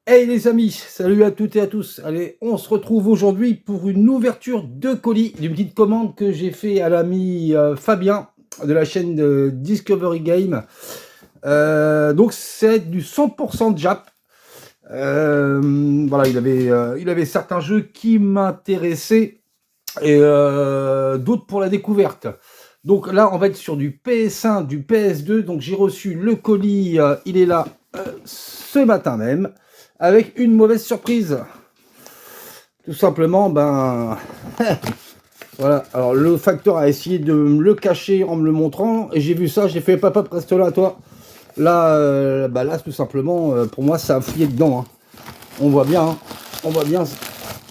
Hey les amis, salut à toutes et à tous. Allez, on se retrouve aujourd'hui pour une ouverture de colis d'une petite commande que j'ai fait à l'ami Fabien de la chaîne de Discovery Game. Donc c'est du 100% Jap. Voilà, il avait certains jeux qui m'intéressaient et d'autres pour la découverte. Donc là, on va être sur du PS1, du PS2. Donc j'ai reçu le colis, il est là ce matin même, avec une mauvaise surprise. Tout simplement, ben voilà. Alors le facteur a essayé de me le cacher en me le montrant, et j'ai vu ça, j'ai fait papa, reste là, toi. Là, là, tout simplement, pour moi, ça a fouillé dedans. Hein. On voit bien, hein. On voit bien,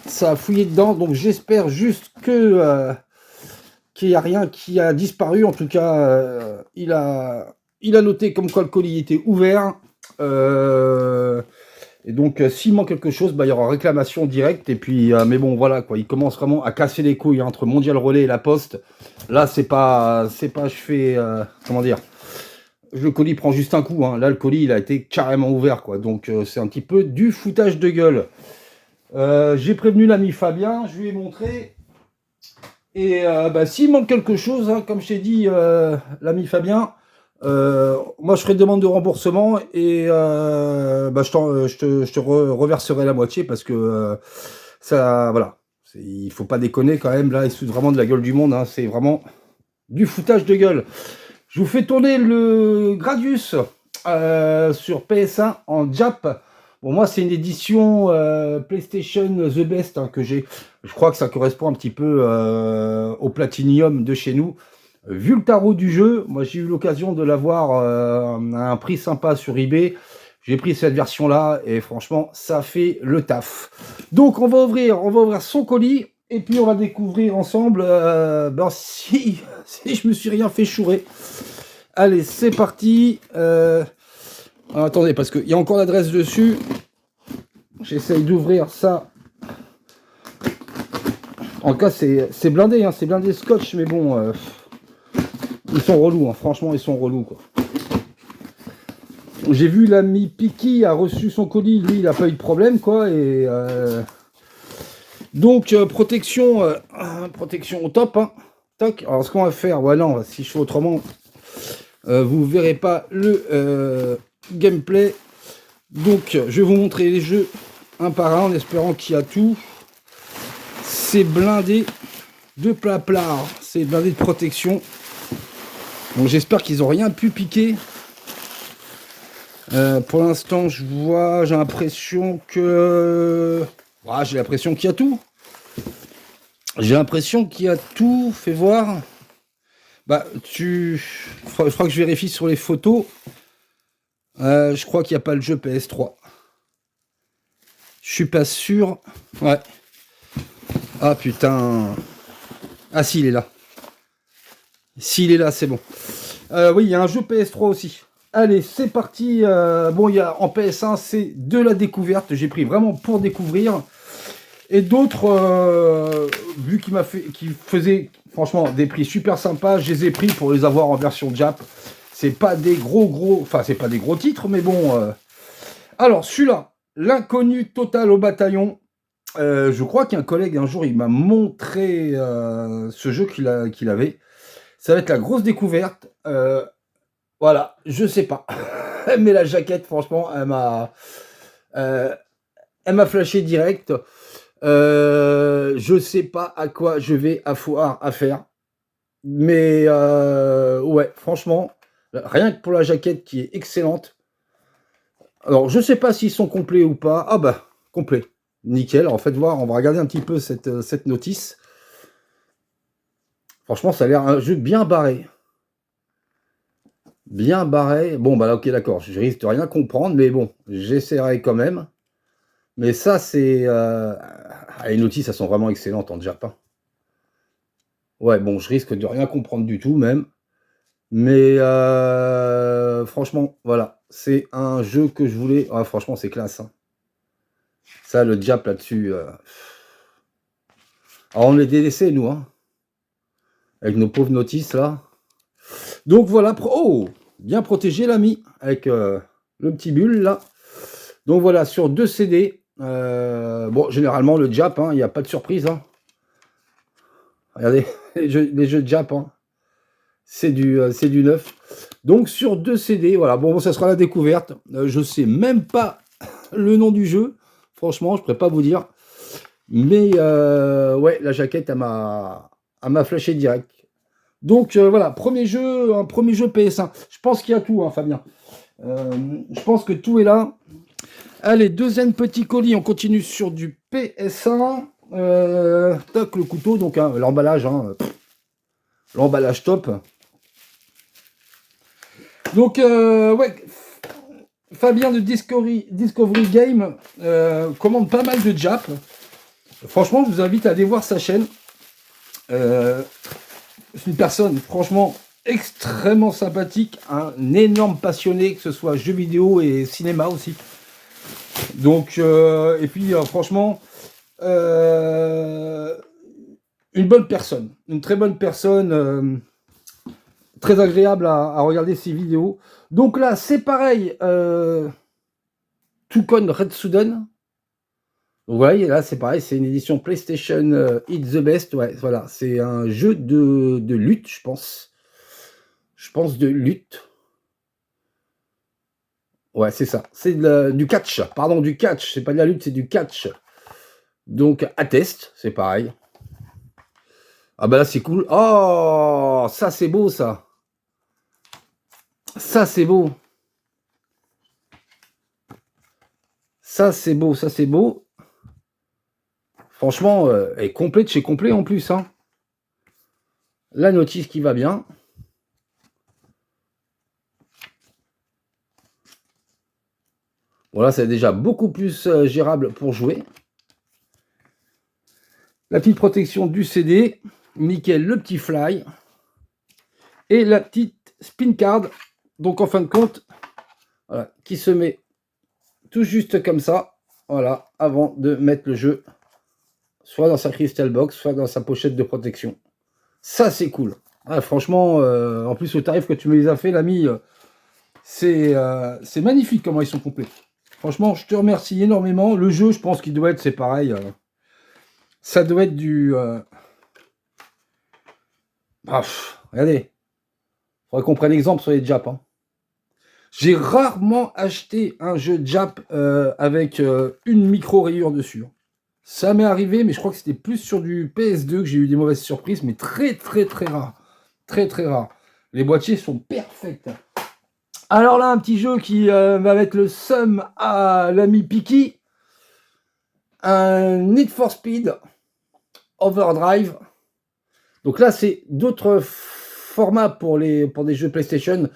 ça a fouillé dedans. Donc j'espère juste que qu'il n'y a rien qui a disparu. En tout cas, il a noté comme quoi le colis était ouvert. Et donc, s'il manque quelque chose, bah, il y aura réclamation directe. Et puis, mais bon, voilà, quoi. Il commence vraiment à casser les couilles entre Mondial Relais et La Poste. Là, je fais, comment dire, le colis prend juste un coup. Hein. Là, le colis, il a été carrément ouvert, quoi. Donc, c'est un petit peu du foutage de gueule. J'ai prévenu l'ami Fabien, je lui ai montré. Et s'il manque quelque chose, hein, comme je t'ai dit, l'ami Fabien, moi je ferai demande de remboursement et je te reverserai la moitié parce que ça, voilà, il faut pas déconner quand même, là, il se fout vraiment de la gueule du monde, hein, c'est vraiment du foutage de gueule. Je vous fais tourner le Gradius sur PS1 en Jap. Bon, moi, c'est une édition PlayStation The Best hein, que j'ai. Je crois que ça correspond un petit peu au Platinum de chez nous. Vu le tarot du jeu, moi, j'ai eu l'occasion de l'avoir à un prix sympa sur eBay. J'ai pris cette version-là et franchement, ça fait le taf. Donc, on va ouvrir son colis et puis on va découvrir ensemble si je me suis rien fait chourer. Allez, c'est parti. Alors, attendez, parce qu'il y a encore l'adresse dessus. J'essaye d'ouvrir ça. En tout cas, c'est blindé, hein, c'est blindé scotch, mais bon, ils sont relous, hein, franchement, ils sont relous, quoi. J'ai vu l'ami Piki a reçu son colis, lui, il n'a pas eu de problème, quoi, et donc protection au top, hein. Toc. Alors, ce qu'on va faire, voilà, si je fais autrement, vous verrez pas le gameplay. Donc, je vais vous montrer les jeux un par un en espérant qu'il y a tout. C'est blindé de plaplar, c'est blindé de protection. Donc, j'espère qu'ils n'ont rien pu piquer. Pour l'instant, j'ai l'impression que... j'ai l'impression qu'il y a tout. J'ai l'impression qu'il y a tout. Fais voir. Je crois que je vérifie sur les photos. Je crois qu'il n'y a pas le jeu PS3. Je suis pas sûr. Ouais. Ah putain. Ah si, il est là. S'il est là, c'est bon. Oui, il y a un jeu PS3 aussi. Allez, c'est parti. Bon, il y a en PS1, c'est de la découverte. J'ai pris vraiment pour découvrir. Et d'autres, vu qu'il faisait franchement des prix super sympas, je les ai pris pour les avoir en version Jap. C'est pas des c'est pas des gros titres, mais bon. Alors, celui-là, l'inconnu total au bataillon. Je crois qu'un collègue, un jour, il m'a montré ce jeu qu'il avait. Ça va être la grosse découverte. Voilà, je sais pas. Mais la jaquette, franchement, elle m'a flashé direct. Je sais pas à quoi je vais avoir à faire. Mais ouais, franchement, rien que pour la jaquette qui est excellente. Alors, je sais pas s'ils sont complets ou pas. Ah bah, complet. Nickel. Alors, en fait, voir, on va regarder un petit peu cette notice. Franchement, ça a l'air un jeu bien barré. Bien barré. Bon, bah, ok, d'accord. Je risque de rien comprendre, mais bon, j'essaierai quand même. Mais ça, c'est... les notices, elles sont vraiment excellentes en Jap. Ouais, bon, je risque de rien comprendre du tout, même. Mais franchement, voilà. C'est un jeu que je voulais... Ah, franchement, c'est classe. Hein. Ça, le Jap là-dessus... Alors, on est délaissés, nous, hein. Avec nos pauvres notices, là. Donc, voilà. Oh, bien protégé, l'ami. Avec le petit bulle, là. Donc voilà, sur 2 CD. Bon, généralement, le Jap, il n'y a pas de surprise. Hein. Regardez, les jeux de Jap, c'est du neuf. Donc sur 2 CD, voilà. Bon, ça sera la découverte. Je sais même pas le nom du jeu. Franchement, je ne pourrais pas vous dire. Mais ouais, la jaquette, elle m'a flashé direct. Donc voilà, premier jeu PS1. Je pense qu'il y a tout, hein, Fabien. Je pense que tout est là. Allez, deuxième petit colis, on continue sur du PS1. Toc, le couteau, donc l'emballage, l'emballage top. Donc, ouais, Fabien de Discovery Game commande pas mal de Jap. Franchement, je vous invite à aller voir sa chaîne. C'est une personne, franchement, extrêmement sympathique, un énorme passionné, que ce soit jeux vidéo et cinéma aussi. Donc, et puis, franchement, une bonne personne, une très bonne personne, très agréable à regarder ses vidéos. Donc là, c'est pareil, Toucan Red Sudden. Vous voyez, là, c'est pareil, c'est une édition PlayStation It's the Best. Ouais, voilà, c'est un jeu de lutte, je pense. Je pense de lutte. Ouais, c'est ça. C'est du catch. Pardon, du catch. C'est pas de la lutte, c'est du catch. Donc, atteste, c'est pareil. Ah bah là, c'est cool. Oh, ça, c'est beau, ça. Ça, c'est beau. Ça, c'est beau, ça, c'est beau. Franchement, elle est complète chez complet en plus. Hein. La notice qui va bien. Voilà, c'est déjà beaucoup plus gérable pour jouer. La petite protection du CD. Nickel, le petit fly. Et la petite spin card. Donc, en fin de compte, voilà, qui se met tout juste comme ça. Voilà, avant de mettre le jeu soit dans sa crystal box, soit dans sa pochette de protection. Ça, c'est cool. Ah, franchement, en plus, au tarif que tu me les as fait, l'ami, c'est magnifique comment ils sont complets. Franchement, je te remercie énormément. Le jeu, je pense qu'il doit être, c'est pareil. Ça doit être du... regardez. Il faudrait qu'on prenne exemple sur les Jap. Hein. J'ai rarement acheté un jeu Jap avec une micro-rayure dessus. Ça m'est arrivé, mais je crois que c'était plus sur du PS2 que j'ai eu des mauvaises surprises, mais très très très rare. Très très rare. Les boîtiers sont parfaits. Alors là, un petit jeu qui va mettre le seum à l'ami Piki. Un Need for Speed Overdrive. Donc là, c'est d'autres formats pour des jeux PlayStation.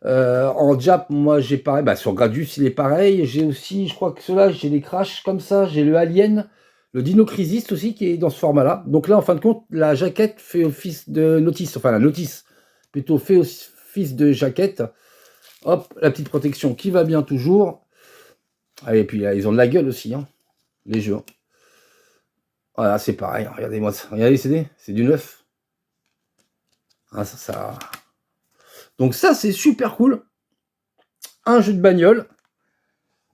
En Jap, moi j'ai pareil. Bah, sur Gradius, il est pareil. J'ai aussi, je crois que ceux-là, j'ai les Crash comme ça. J'ai le Alien. Le Dino Crisis aussi qui est dans ce format-là. Donc là, en fin de compte, la jaquette fait office de notice. Enfin, la notice plutôt fait office de jaquette. Hop, la petite protection qui va bien toujours. Ah, et puis là, ils ont de la gueule aussi, hein, les jeux. Voilà, c'est pareil. Regardez-moi ça. Regardez les CD, c'est du neuf. Ah, ça. Donc ça, c'est super cool. Un jeu de bagnole.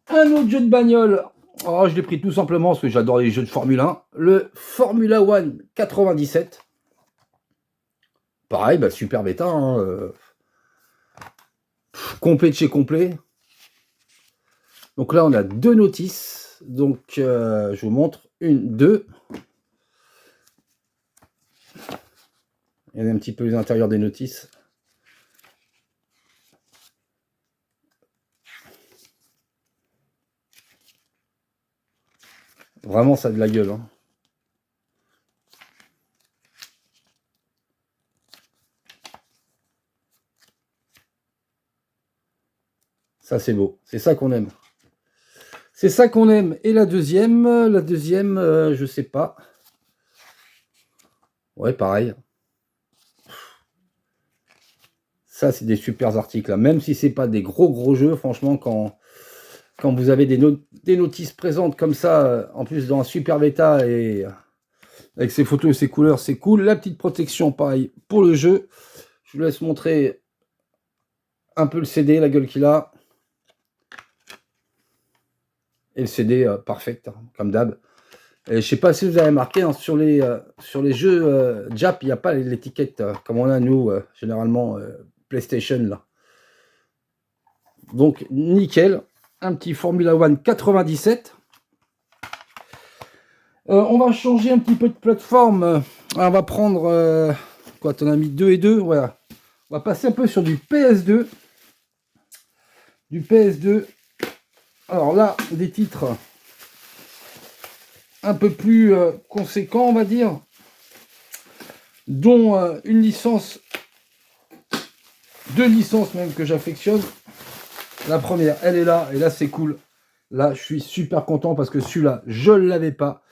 Un autre jeu de bagnole. Oh, je l'ai pris tout simplement parce que j'adore les jeux de Formule 1. Le Formula One 97. Pareil, bah, super bêta. Hein, complet de chez complet. Donc là, on a deux notices. Donc, je vous montre. Une, deux. Regardez un petit peu les intérieurs des notices. Vraiment, ça a de la gueule. Hein. Ça, c'est beau. C'est ça qu'on aime. C'est ça qu'on aime. Et la deuxième, je sais pas. Ouais, pareil. Ça, c'est des super articles. Là. Même si c'est pas des gros jeux, franchement, quand vous avez des notices présentes comme ça, en plus dans un super bêta et avec ses photos et ses couleurs, c'est cool. La petite protection, pareil, pour le jeu. Je vous laisse montrer un peu le CD, la gueule qu'il a. Et le CD, parfait, hein, comme d'hab. Et je sais pas si vous avez remarqué, hein, sur les jeux Jap, il n'y a pas l'étiquette comme on a nous, généralement PlayStation là. Donc nickel, un petit Formula One 97. On va changer un petit peu de plateforme. On va prendre quoi, t'en as mis 2 et 2, voilà. On va passer un peu sur du PS2. Du PS2. Alors là, des titres un peu plus conséquents, on va dire, dont une licence, 2 licences même que j'affectionne. La première, elle est là, et là c'est cool. Là, je suis super content parce que celui-là, je ne l'avais pas.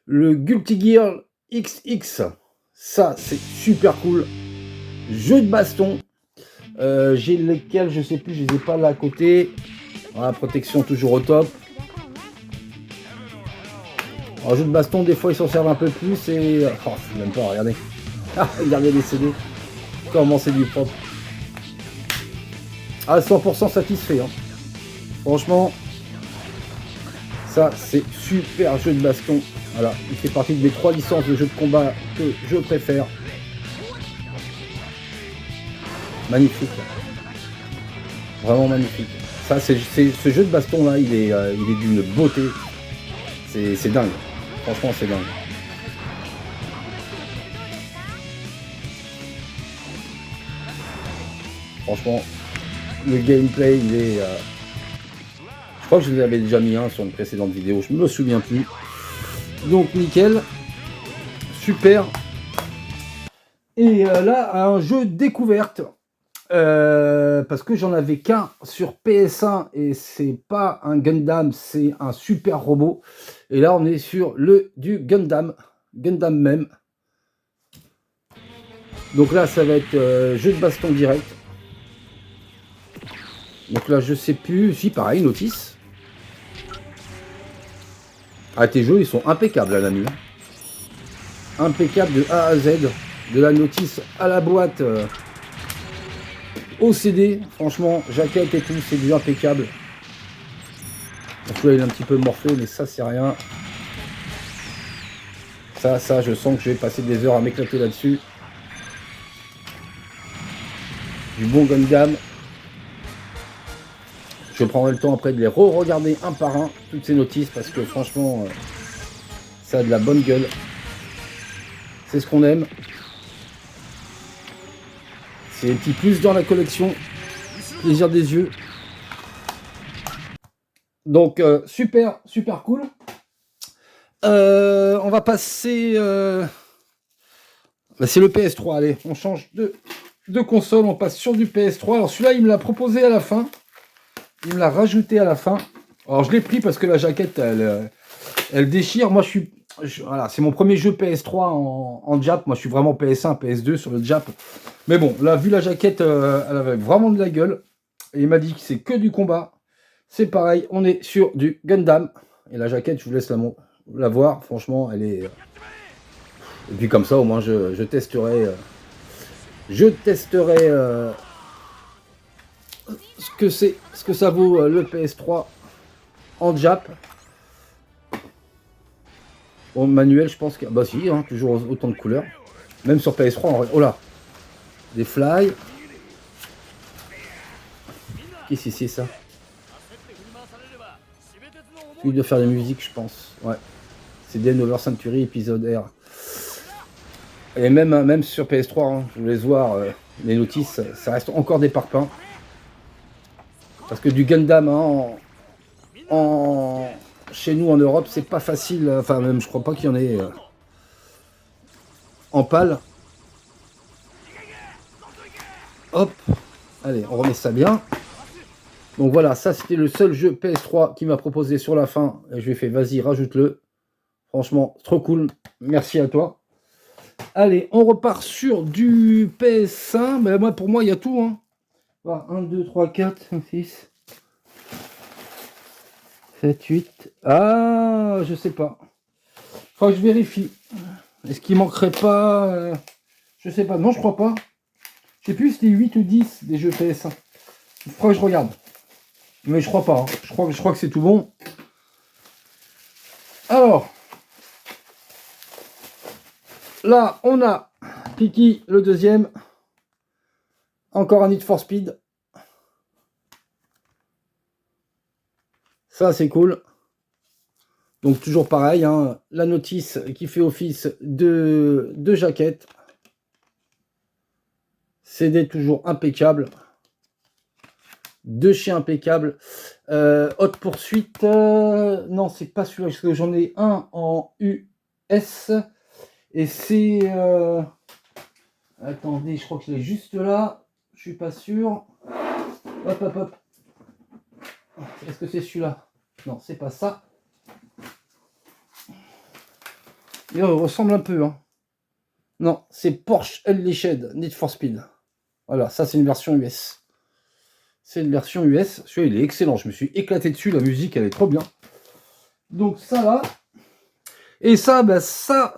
Le Guilty Gear XX, ça c'est super cool. Jeu de baston. J'ai lesquels, je sais plus, je les ai pas là à côté. Voilà, protection toujours au top. En jeu de baston, des fois ils s'en servent un peu plus et. Oh, même pas, regardez. Regardez les CD. Comment c'est du propre. Ah, 100% satisfait. Hein. Franchement, ça c'est super jeu de baston. Voilà, il fait partie de mes 3 licences de jeux de combat que je préfère. Magnifique. Vraiment magnifique. Ça, c'est ce jeu de baston là, il est d'une beauté. C'est dingue. Franchement, c'est dingue. Franchement, le gameplay, il est... Je crois que je vous avais déjà mis un sur une précédente vidéo, je ne me souviens plus. Donc, nickel. Super. Et là, un jeu découverte. Parce que j'en avais qu'un sur PS1 et c'est pas un Gundam, c'est un super robot. Et là, on est sur du Gundam même. Donc là, ça va être jeu de baston direct. Donc là, je sais plus. Si, pareil, notice. Ah, tes jeux, ils sont impeccables, là, l'ami. Impeccable de A à Z. De la notice à la boîte. Au CD, franchement, jaquette et tout, c'est du impeccable. Donc là, il est un petit peu morflé, mais ça, c'est rien. Ça, je sens que je vais passer des heures à m'éclater là-dessus. Du bon Gundam. Je prendrai le temps après de les re-regarder un par un, toutes ces notices, parce que franchement, ça a de la bonne gueule. C'est ce qu'on aime. C'est un petit plus dans la collection. Plaisir des yeux. Donc, super cool. On va passer... Bah, c'est le PS3, allez, on change de console, on passe sur du PS3. Alors celui-là, il me l'a proposé à la fin. Il me l'a rajouté à la fin. Alors je l'ai pris parce que la jaquette, elle déchire. Moi, voilà, c'est mon premier jeu PS3 en Jap. Moi, je suis vraiment PS1, PS2 sur le Jap. Mais bon, là, vu la jaquette, elle avait vraiment de la gueule. Et il m'a dit que c'est que du combat. C'est pareil, on est sur du Gundam. Et la jaquette, je vous laisse la voir. Franchement, elle est... Et puis comme ça, au moins, je testerai... ce que ça vaut le PS3 en Jap. Bon, manuel, je pense que... Bah si, hein, toujours autant de couleurs. Même sur PS3, en vrai. Oh là, des fly. Qu'est-ce que c'est ça? Il doit faire des musiques, je pense. Ouais. C'est Den Over Century, épisode R. Et même sur PS3, hein, je vous laisse voir les notices, ça reste encore des parpaings. Parce que du Gundam hein, chez nous en Europe, c'est pas facile. Enfin, même je crois pas qu'il y en ait en pâle. Hop, allez, on remet ça bien. Donc voilà, ça c'était le seul jeu PS3 qui m'a proposé sur la fin. Et je lui ai fait, vas-y, rajoute-le. Franchement, trop cool. Merci à toi. Allez, on repart sur du PS1. Mais moi, pour moi, il y a tout. Hein. Voilà, 1, 2, 3, 4, 5, 6, 7, 8. Ah, je sais pas. Faut que je vérifie. Est-ce qu'il manquerait pas je sais pas. Non, je crois pas. Je sais plus si c'était 8 ou 10 des jeux PS1. Il faudra que je regarde. Mais je crois pas. Hein. Je crois que c'est tout bon. Alors, là, on a Kiki, le deuxième. Encore un Need for Speed. Ça, c'est cool. Donc, toujours pareil, hein, la notice qui fait office de jaquette. CD toujours impeccable. Deux chiens impeccables. Haute poursuite. Non, c'est pas celui-là, parce que j'en ai un en US. Et c'est... attendez, je crois que je l'ai juste là. Je suis pas sûr. Hop, hop, hop. Est-ce que c'est celui-là? Non, c'est pas ça. Il ressemble un peu. Hein. Non, c'est Porsche Unleashed Need for Speed. Voilà, ça c'est une version US. C'est une version US. Celui-là, il est excellent. Je me suis éclaté dessus. La musique, elle est trop bien. Donc ça là. Et ça, bah, ça,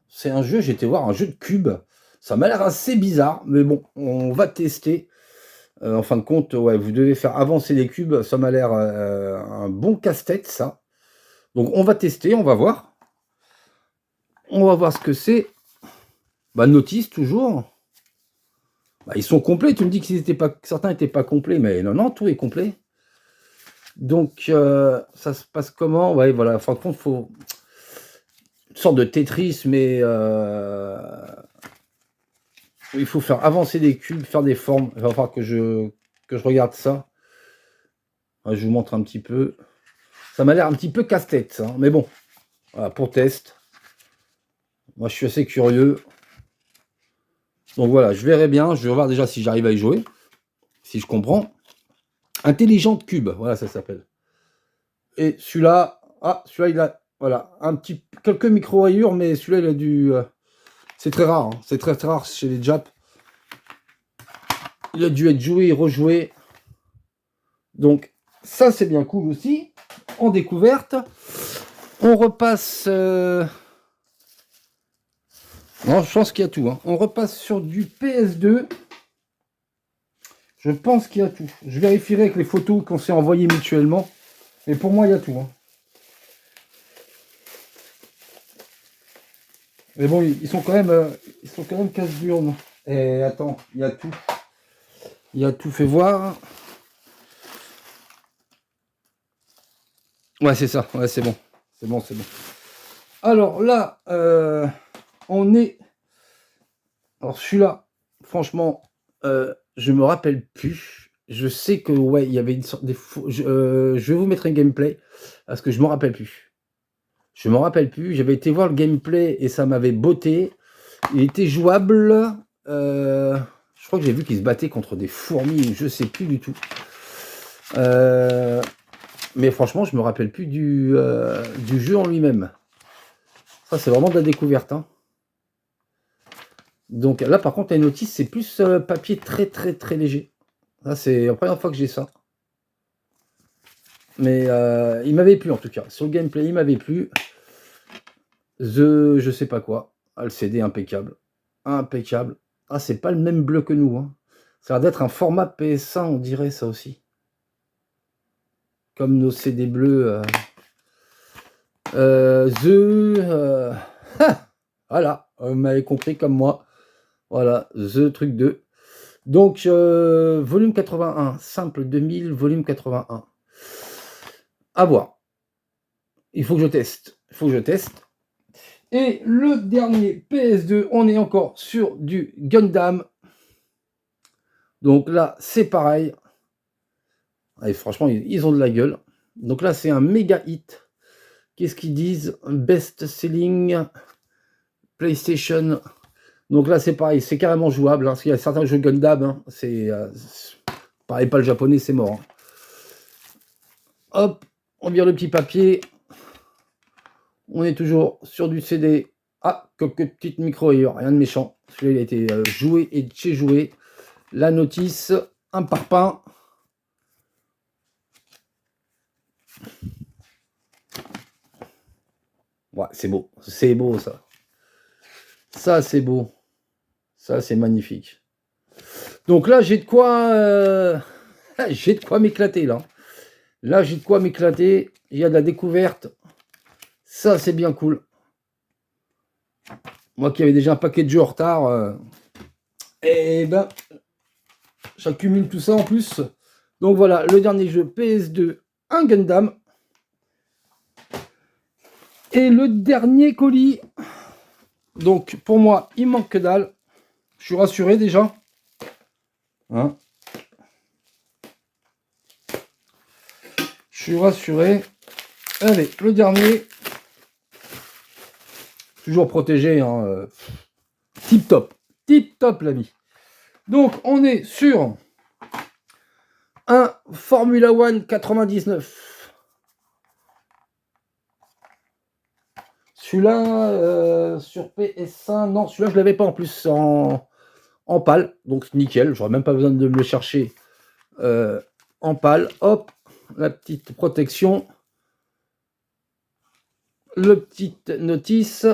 c'est un jeu. J'ai été voir un jeu de cube. Ça m'a l'air assez bizarre. Mais bon, on va tester. En fin de compte, ouais, vous devez faire avancer les cubes. Ça m'a l'air un bon casse-tête, ça. Donc on va tester, on va voir. On va voir ce que c'est. Bah, notice toujours. Bah, ils sont complets. Tu me dis que certains n'étaient pas complets, mais non, non, tout est complet. Donc ça se passe comment? Ouais, voilà. En fin de compte, il faut une sorte de Tetris, mais il faut faire avancer des cubes, faire des formes. Il va falloir que je regarde ça. Ouais, je vous montre un petit peu. Ça m'a l'air un petit peu casse-tête, ça. Mais bon, voilà, pour test. Moi, je suis assez curieux. Donc voilà, je verrai bien. Je vais voir déjà si j'arrive à y jouer. Si je comprends. Intelligente Cube, voilà, ça s'appelle. Et celui-là, celui-là, il a, voilà, quelques micro-rayures, mais celui-là, il a du... c'est très rare, hein, c'est très, très rare chez les Japs. Il a dû être joué et rejoué. Donc, ça, c'est bien cool aussi. En découverte. On repasse... Non, je pense qu'il y a tout. Hein. On repasse sur du PS2. Je pense qu'il y a tout. Je vérifierai avec les photos qu'on s'est envoyées mutuellement. Mais pour moi, il y a tout. Hein. Mais bon, ils sont quand même casse-burnes. Et attends, il y a tout. Il y a tout fait voir. Ouais, c'est ça. Ouais, c'est bon. C'est bon, c'est bon. Alors là, on est... Alors celui-là, franchement, je me rappelle plus. Je sais que, ouais, il y avait une sorte de... je vais vous mettre un gameplay, parce que je me rappelle plus. Je me rappelle plus. J'avais été voir le gameplay et ça m'avait botté. Il était jouable. Je crois que j'ai vu qu'il se battait contre des fourmis, je sais plus du tout. Mais franchement, je me rappelle plus du jeu en lui-même. Ça, c'est vraiment de la découverte. Hein. Donc là, par contre, la notice, c'est plus papier très, très, très léger. Là, c'est la première fois que j'ai ça. Mais il m'avait plu, en tout cas. Sur le gameplay, il m'avait plu. Je sais pas quoi. Ah, le CD, impeccable. Impeccable. Ah, c'est pas le même bleu que nous. Hein. Ça a l'air d'être un format PS1, on dirait ça aussi. Comme nos CD bleus. Voilà, vous m'avez compris comme moi. Voilà, The Truc 2. Donc, volume 81, simple 2000, volume 81. À voir. Il faut que je teste. Il faut que je teste. Et le dernier PS2, on est encore sur du Gundam. Donc là, c'est pareil. Et franchement, ils ont de la gueule. Donc là, c'est un méga hit. Qu'est-ce qu'ils disent? Best selling PlayStation. Donc là, c'est pareil, c'est carrément jouable. Hein, parce qu'il y a certains jeux Gundam, hein, c'est pareil, pas le japonais, c'est mort. Hein. Hop, on vire le petit papier. On est toujours sur du CD. Ah, quelques petites micro-rayures, rien de méchant. Celui-là, il a été joué et chez joué. La notice, un parpaing. Ouais, c'est beau. C'est beau, ça. Ça, c'est beau. Ça, c'est magnifique. Donc là, j'ai de quoi... j'ai de quoi m'éclater, là. Là, j'ai de quoi m'éclater. Il y a de la découverte. Ça, c'est bien cool. Moi qui avais déjà un paquet de jeux en retard, et ben, j'accumule tout ça en plus. Donc voilà, le dernier jeu PS2, un Gundam. Et le dernier colis. Donc pour moi, il manque que dalle. Je suis rassuré déjà. Hein, je suis rassuré. Allez, le dernier. Toujours protégé. Hein. Tip top. Tip top, l'ami. Donc on est sur un Formula One 99. Celui-là, sur PS1, non, celui-là, je l'avais pas en plus en pâle. Donc nickel, j'aurais même pas besoin de me le chercher en pâle. Hop, la petite protection. Le petite notice.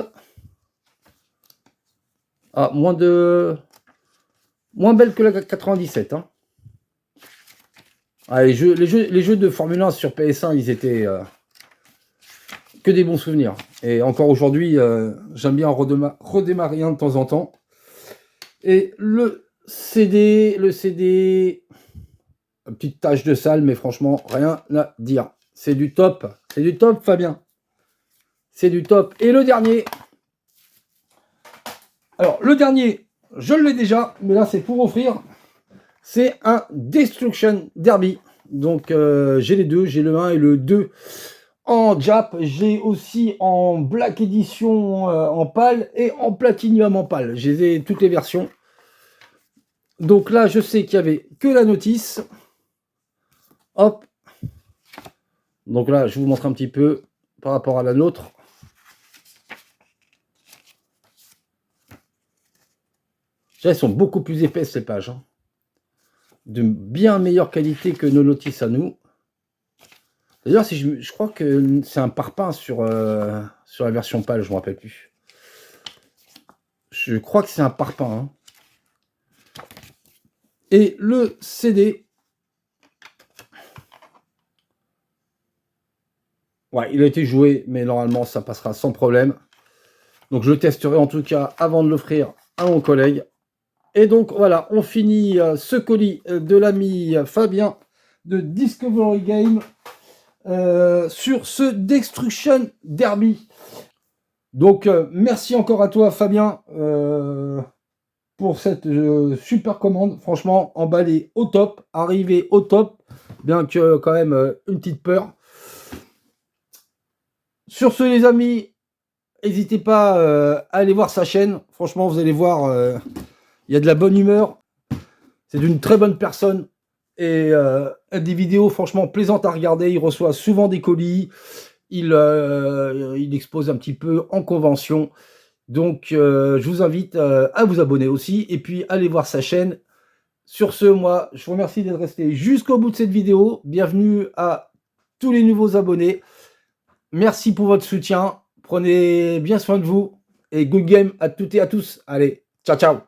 Ah, moins belle que la 97. Hein. Ah, les jeux de Formule 1 sur PS1, ils étaient que des bons souvenirs. Et encore aujourd'hui, j'aime bien redémarrer un de temps en temps. Et le CD, une petite tache de sale, mais franchement, rien à dire. C'est du top. C'est du top, Fabien. C'est du top. Et le dernier. Alors, le dernier, je l'ai déjà, mais là, c'est pour offrir. C'est un Destruction Derby. Donc, j'ai les deux. J'ai le 1 et le 2 en Jap. J'ai aussi en Black Edition en pâle et en Platinum en pâle. J'ai toutes les versions. Donc là, je sais qu'il y avait que la notice. Hop. Donc là, je vous montre un petit peu par rapport à la nôtre. Là, elles sont beaucoup plus épaisses, ces pages. Hein. De bien meilleure qualité que nos notices à nous. D'ailleurs, si je crois que c'est un parpaing sur la version pâle, je ne me rappelle plus. Je crois que c'est un parpaing. Hein. Et le CD. Ouais, il a été joué, mais normalement, ça passera sans problème. Donc, je le testerai en tout cas avant de l'offrir à mon collègue. Et donc, voilà, on finit ce colis de l'ami Fabien de Discovery Game sur ce Destruction Derby. Donc, merci encore à toi, Fabien, pour cette super commande. Franchement, emballé au top, arrivé au top, bien que quand même une petite peur. Sur ce, les amis, n'hésitez pas à aller voir sa chaîne. Franchement, vous allez voir, il y a de la bonne humeur. C'est d'une très bonne personne. Et des vidéos franchement plaisantes à regarder. Il reçoit souvent des colis. Il expose un petit peu en convention. Donc, je vous invite à vous abonner aussi. Et puis, allez voir sa chaîne. Sur ce, moi, je vous remercie d'être resté jusqu'au bout de cette vidéo. Bienvenue à tous les nouveaux abonnés. Merci pour votre soutien. Prenez bien soin de vous. Et good game à toutes et à tous. Allez, ciao, ciao.